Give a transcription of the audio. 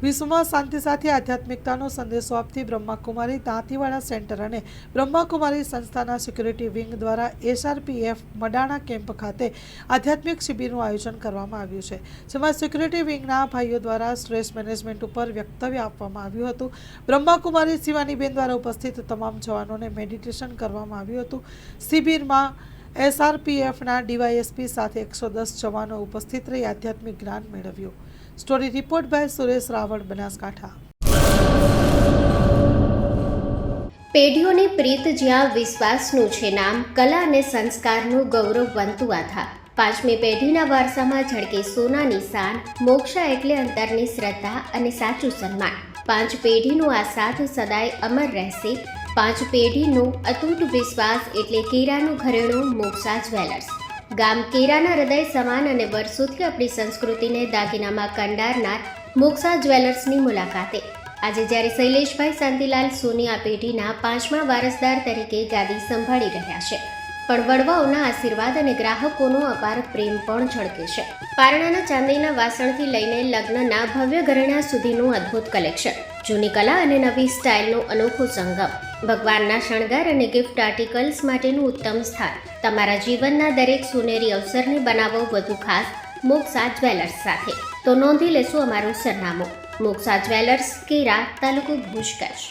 વિશ્વમાં શાંતિ સાથે આધ્યાત્મિકતાનો સંદેશો આપતી બ્રહ્માકુમારી દાંતીવાડા સેન્ટર અને બ્રહ્માકુમારી સંસ્થાના સિક્યુરિટી વિંગ દ્વારા SRPF મડાણા કેમ્પ ખાતે આધ્યાત્મિક શિબિરનું આયોજન કરવામાં આવ્યું છે, જેમાં સિક્યુરિટી વિંગના ભાઈઓ દ્વારા સ્ટ્રેસ મેનેજમેન્ટ ઉપર વક્તવ્ય આપવામાં આવ્યું હતું. બ્રહ્માકુમારી શિવાનીબેન દ્વારા ઉપસ્થિત તમામ જવાનોને મેડિટેશન કરવામાં આવ્યું હતું. શિબિરમાં SRPFના DYSP સાથે 110 જવાનો ઉપસ્થિત રહી આધ્યાત્મિક જ્ઞાન મેળવ્યું. Story report by Suresh Raval, Banaskantha. પેઢીઓની પ્રીત જ્યાં વિશ્વાસનું છે નામ, કલા અને સંસ્કારનું ગૌરવવંતું આધાર. 5મી પેઢીના વારસામાં ઝળકે સોનાની શાન, મોક્ષા એટલે અંતરની શ્રદ્ધા અને સાચું સન્માન. 5 પેઢીનું આ સાથ સદાય અમર રહેશે. 5 પેઢીનું અતૂટ વિશ્વાસ એટલે કેરાનું ઘરેણું મોક્ષા જ્વેલર્સ. ગામ કેરાના હૃદય સમાન અને વર્ષોથી આપણી સંસ્કૃતિને દાગીનામાં કંડારનાર મોક્ષા જ્વેલર્સની મુલાકાતે આજે જ્યારે શૈલેષભાઈ શાંતિલાલ સોની આ પેઢીના 5મા વારસદાર તરીકે ગાદી સંભાળી રહ્યા છે, પણ વડવાઓના આશીર્વાદ અને ગ્રાહકોનો અપાર પ્રેમ પણ ઝળકે છે. પારણાના ચાંદીના વાસણથી લઈને લગ્નના ભવ્ય ઘરેણા સુધીનું અદ્ભુત કલેક્શન, જૂની કલા અને નવી સ્ટાઇલનું અનોખું સંગમ, ભગવાનના શણગાર અને ગિફ્ટ આર્ટિકલ્સ માટેનું ઉત્તમ સ્થાન. તમારા જીવનના દરેક સોનેરી અવસરને બનાવો વધુ ખાસ મોક્ષા જ્વેલર્સ સાથે. તો નોંધી લેશો અમારું સરનામું: મોક્ષા જ્વેલર્સ, કેરા, તાલુકો ભુજ, કચ્છ.